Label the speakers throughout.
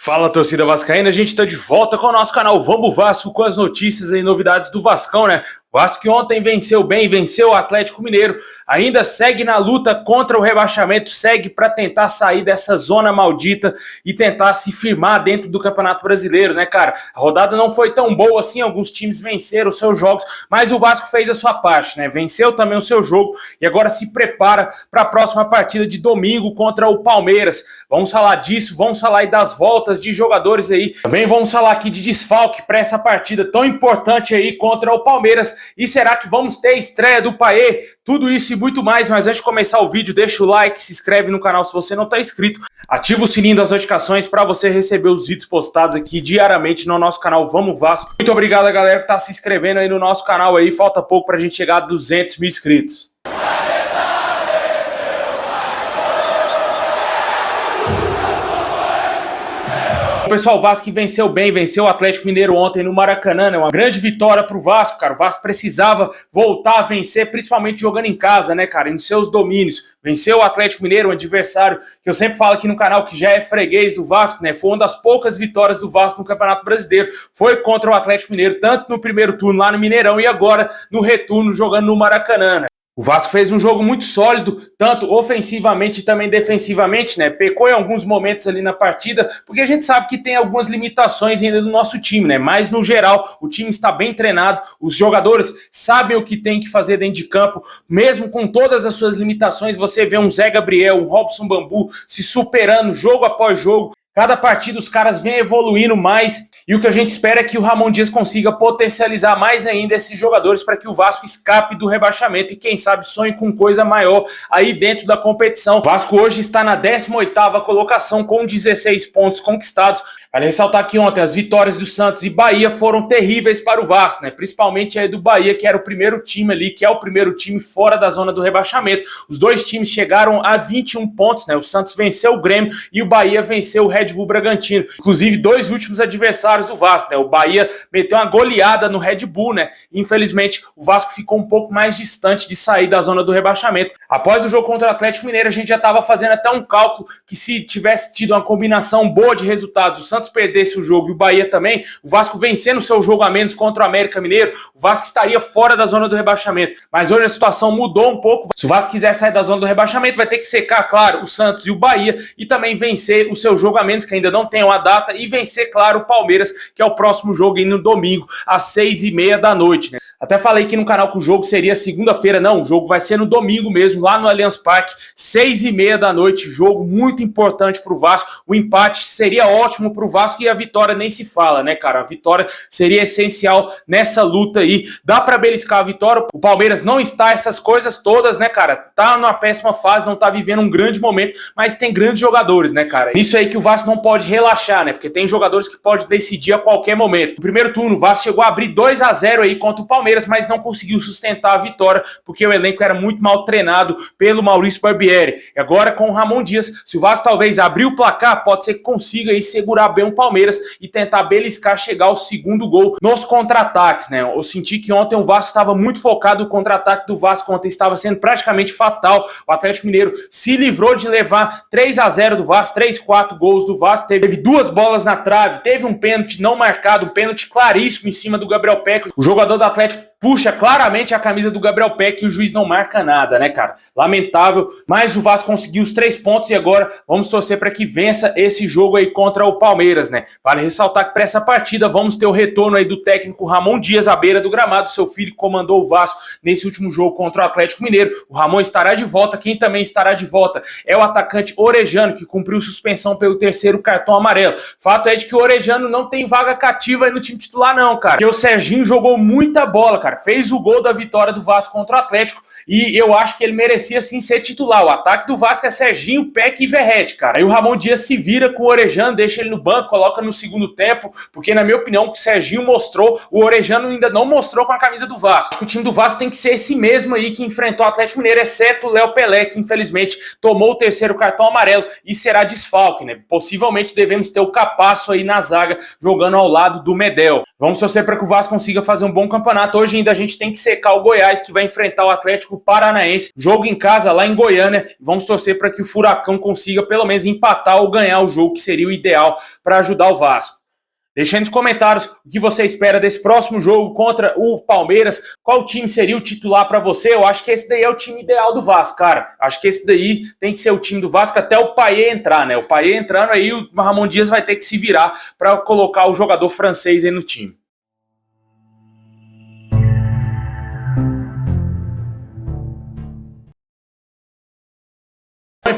Speaker 1: Fala, torcida vascaína, a gente tá de volta com o nosso canal Vamos Vasco, com as notícias e novidades do Vascão, né? Vasco que ontem venceu bem, venceu o Atlético Mineiro, ainda segue na luta contra o rebaixamento, segue para tentar sair dessa zona maldita e tentar se firmar dentro do Campeonato Brasileiro, né, cara? A rodada não foi tão boa assim, alguns times venceram os seus jogos, mas o Vasco fez a sua parte, né? Venceu também o seu jogo e agora se prepara para a próxima partida de domingo contra o Palmeiras. Vamos falar disso, vamos falar aí das voltas de jogadores aí. Também vamos falar aqui de desfalque para essa partida tão importante aí contra o Palmeiras. E será que vamos ter estreia do Payet? Tudo isso e muito mais, mas antes de começar o vídeo, deixa o like, se inscreve no canal se você não está inscrito, ativa o sininho das notificações para você receber os vídeos postados aqui diariamente no nosso canal Vamos Vasco. Muito obrigado a galera que está se inscrevendo aí no nosso canal aí, falta pouco para a gente chegar a 200 mil inscritos. Pessoal, o Vasco venceu bem, venceu o Atlético Mineiro ontem no Maracanã, né? Uma grande vitória pro Vasco, cara. O Vasco precisava voltar a vencer, principalmente jogando em casa, né, cara? Em seus domínios. Venceu o Atlético Mineiro, um adversário que eu sempre falo aqui no canal que já é freguês do Vasco, né? Foi uma das poucas vitórias do Vasco no Campeonato Brasileiro. Foi contra o Atlético Mineiro, tanto no primeiro turno lá no Mineirão e agora no retorno jogando no Maracanã, né? O Vasco fez um jogo muito sólido, tanto ofensivamente e também defensivamente, né? Pecou em alguns momentos ali na partida, porque a gente sabe que tem algumas limitações ainda do nosso time, né? Mas no geral, o time está bem treinado, os jogadores sabem o que tem que fazer dentro de campo, mesmo com todas as suas limitações, você vê um Zé Gabriel, um Robson Bambu se superando jogo após jogo. Cada partida os caras vêm evoluindo mais e o que a gente espera é que o Ramon Dias consiga potencializar mais ainda esses jogadores para que o Vasco escape do rebaixamento e quem sabe sonhe com coisa maior aí dentro da competição. O Vasco hoje está na 18ª colocação com 16 pontos conquistados. Vale ressaltar que ontem as vitórias do Santos e Bahia foram terríveis para o Vasco, né? Principalmente aí do Bahia, que era o primeiro time ali, que é o primeiro time fora da zona do rebaixamento. Os dois times chegaram a 21 pontos, né? O Santos venceu o Grêmio e o Bahia venceu o Red Bull Bragantino. Inclusive, dois últimos adversários do Vasco, né? O Bahia meteu uma goleada no Red Bull, né? Infelizmente, o Vasco ficou um pouco mais distante de sair da zona do rebaixamento. Após o jogo contra o Atlético Mineiro, a gente já estava fazendo até um cálculo que se tivesse tido uma combinação boa de resultados, o Santos perdesse o jogo e o Bahia também, o Vasco vencendo o seu jogo a menos contra o América Mineiro, o Vasco estaria fora da zona do rebaixamento. Mas hoje a situação mudou um pouco. Se o Vasco quiser sair da zona do rebaixamento, vai ter que secar, claro, o Santos e o Bahia e também vencer o seu jogo a menos, que ainda não tem uma data, e vencer, claro, o Palmeiras, que é o próximo jogo aí no domingo, às 6h30 da noite, né? Até falei aqui no canal que o jogo seria segunda-feira, não, o jogo vai ser no domingo mesmo, lá no Allianz Parque, 6h30 da noite, jogo muito importante pro Vasco. O empate seria ótimo pro Vasco e a vitória nem se fala, né, cara? A vitória seria essencial nessa luta aí. Dá pra beliscar a vitória. O Palmeiras não está essas coisas todas, né, cara? Tá numa péssima fase, não tá vivendo um grande momento, mas tem grandes jogadores, né, cara? Isso aí que o Vasco não pode relaxar, né? Porque tem jogadores que podem decidir a qualquer momento. No primeiro turno, o Vasco chegou a abrir 2-0 aí contra o Palmeiras, mas não conseguiu sustentar a vitória, porque o elenco era muito mal treinado pelo Maurício Barbieri. E agora com o Ramon Dias, se o Vasco talvez abrir o placar, pode ser que consiga aí segurar bem o Palmeiras e tentar beliscar, chegar ao segundo gol nos contra-ataques, né? Eu senti que ontem o Vasco estava muito focado, o contra-ataque do Vasco ontem estava sendo praticamente fatal. O Atlético Mineiro se livrou de levar 3-0 do Vasco, 3-4 gols do Vasco, teve duas bolas na trave, teve um pênalti não marcado, um pênalti claríssimo em cima do Gabriel Peck. O jogador do Atlético puxa claramente a camisa do Gabriel Peck e o juiz não marca nada, né, cara? Lamentável, mas o Vasco conseguiu os 3 pontos e agora vamos torcer para que vença esse jogo aí contra o Palmeiras, né? Vale ressaltar que para essa partida vamos ter o retorno aí do técnico Ramon Dias à beira do gramado, seu filho que comandou o Vasco nesse último jogo contra o Atlético Mineiro. O Ramon estará de volta, quem também estará de volta é o atacante Orejano, que cumpriu suspensão pelo 3º cartão amarelo. Fato é de que o Orejano não tem vaga cativa aí no time titular não, cara, porque o Serginho jogou muita bola, cara, fez o gol da vitória do Vasco contra o Atlético e eu acho que ele merecia sim ser titular. O ataque do Vasco é Serginho, Peck e Verrete, cara. Aí o Ramon Dias se vira com o Orejano, deixa ele no banco, coloca no segundo tempo, porque na minha opinião o que o Serginho mostrou, o Orejano ainda não mostrou com a camisa do Vasco. Acho que o time do Vasco tem que ser esse mesmo aí que enfrentou o Atlético Mineiro, exceto o Léo Pelé, que infelizmente tomou o 3º cartão amarelo e será desfalque, né? Possivelmente devemos ter o Capasso aí na zaga, jogando ao lado do Medel. Vamos torcer para que o Vasco consiga fazer um bom campeonato. Hoje ainda a gente tem que secar o Goiás, que vai enfrentar o Atlético Paranaense. Jogo em casa lá em Goiânia. Vamos torcer para que o Furacão consiga pelo menos empatar ou ganhar o jogo, que seria o ideal para ajudar o Vasco. Deixa aí nos comentários o que você espera desse próximo jogo contra o Palmeiras. Qual time seria o titular para você? Eu acho que esse daí é o time ideal do Vasco, cara. Acho que esse daí tem que ser o time do Vasco até o Payet entrar, né? O Payet entrando aí, o Ramon Dias vai ter que se virar para colocar o jogador francês aí no time.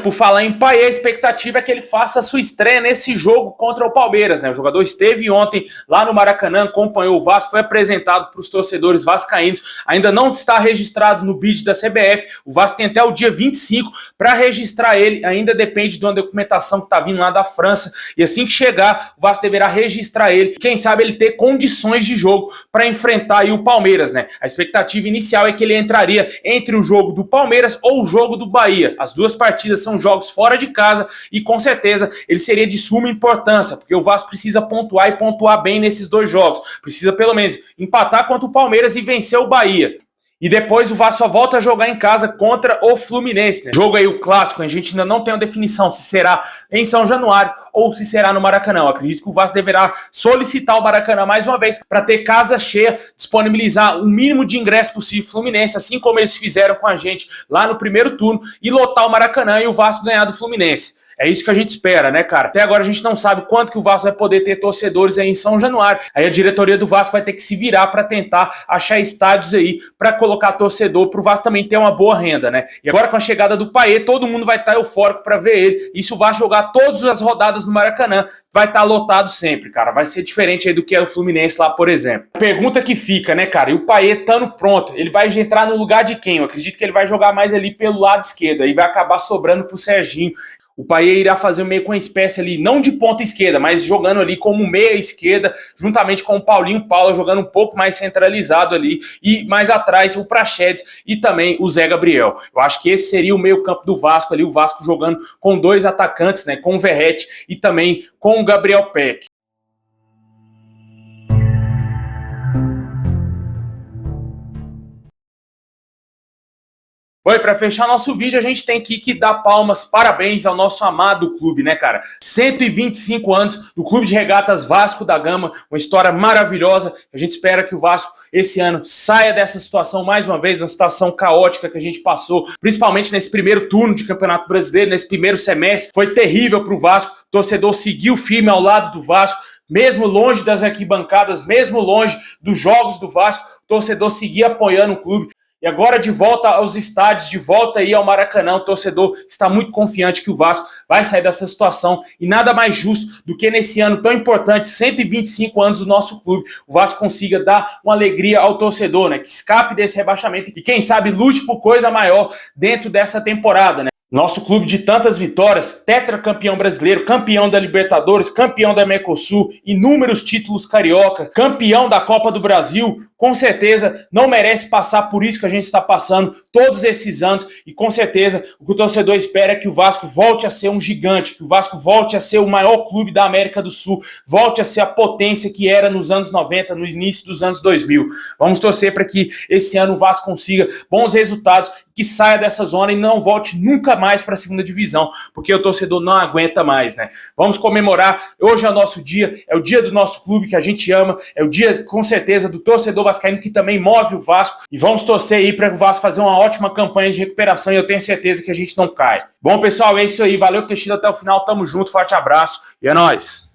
Speaker 1: Por falar em Payet, a expectativa é que ele faça a sua estreia nesse jogo contra o Palmeiras, né? O jogador esteve ontem lá no Maracanã, acompanhou o Vasco, foi apresentado para os torcedores vascaínos, ainda não está registrado no BID da CBF, o Vasco tem até o dia 25 para registrar ele, ainda depende de uma documentação que está vindo lá da França, e assim que chegar, o Vasco deverá registrar ele, quem sabe ele ter condições de jogo para enfrentar aí o Palmeiras, né? A expectativa inicial é que ele entraria entre o jogo do Palmeiras ou o jogo do Bahia, as duas partidas são jogos fora de casa e com certeza ele seria de suma importância, porque o Vasco precisa pontuar e pontuar bem nesses dois jogos, precisa pelo menos empatar contra o Palmeiras e vencer o Bahia. E depois o Vasco só volta a jogar em casa contra o Fluminense, né? Jogo aí, o clássico, a gente ainda não tem uma definição se será em São Januário ou se será no Maracanã. Eu acredito que o Vasco deverá solicitar o Maracanã mais uma vez para ter casa cheia, disponibilizar o mínimo de ingresso possível Fluminense, assim como eles fizeram com a gente lá no primeiro turno, e lotar o Maracanã e o Vasco ganhar do Fluminense. É isso que a gente espera, né, cara? Até agora a gente não sabe quanto que o Vasco vai poder ter torcedores aí em São Januário. Aí a diretoria do Vasco vai ter que se virar para tentar achar estádios aí para colocar torcedor, pro Vasco também ter uma boa renda, né? E agora com a chegada do Payet, todo mundo vai estar eufórico para ver ele. E se o Vasco jogar todas as rodadas no Maracanã, vai estar lotado sempre, cara. Vai ser diferente aí do que é o Fluminense lá, por exemplo. Pergunta que fica, né, cara? E o Payet estando pronto, ele vai entrar no lugar de quem? Eu acredito que ele vai jogar mais ali pelo lado esquerdo. Aí vai acabar sobrando pro Serginho. O Payet irá fazer meio com uma espécie ali, não de ponta esquerda, mas jogando ali como meia esquerda, juntamente com o Paulinho Paula, jogando um pouco mais centralizado ali, e mais atrás o Praxedes e também o Zé Gabriel. Eu acho que esse seria o meio campo do Vasco ali, o Vasco jogando com dois atacantes, né, com o Verratti e também com o Gabriel Peck. Oi, para fechar nosso vídeo, a gente tem que dar palmas, parabéns ao nosso amado clube, né, cara? 125 anos do Clube de Regatas Vasco da Gama, uma história maravilhosa. A gente espera que o Vasco, esse ano, saia dessa situação mais uma vez, uma situação caótica que a gente passou, principalmente nesse primeiro turno de Campeonato Brasileiro, nesse primeiro semestre. Foi terrível para o Vasco, o torcedor seguiu firme ao lado do Vasco, mesmo longe das arquibancadas, mesmo longe dos jogos do Vasco, o torcedor seguia apoiando o clube. E agora de volta aos estádios, de volta aí ao Maracanã, o torcedor está muito confiante que o Vasco vai sair dessa situação. E nada mais justo do que nesse ano tão importante, 125 anos do nosso clube, o Vasco consiga dar uma alegria ao torcedor, né? Que escape desse rebaixamento e quem sabe lute por coisa maior dentro dessa temporada, né? Nosso clube de tantas vitórias, tetracampeão brasileiro, campeão da Libertadores, campeão da Mercosul, inúmeros títulos carioca, campeão da Copa do Brasil, com certeza não merece passar por isso que a gente está passando todos esses anos e com certeza o que o torcedor espera é que o Vasco volte a ser um gigante, que o Vasco volte a ser o maior clube da América do Sul, volte a ser a potência que era nos anos 90, no início dos anos 2000. Vamos torcer para que esse ano o Vasco consiga bons resultados, que saia dessa zona e não volte nunca mais para a segunda divisão, porque o torcedor não aguenta mais, né? Vamos comemorar, hoje é o nosso dia, é o dia do nosso clube que a gente ama, é o dia com certeza do torcedor vascaíno que também move o Vasco, e vamos torcer aí para o Vasco fazer uma ótima campanha de recuperação e eu tenho certeza que a gente não cai. Bom, pessoal, é isso aí, valeu por ter assistido até o final, tamo junto, forte abraço e é nóis!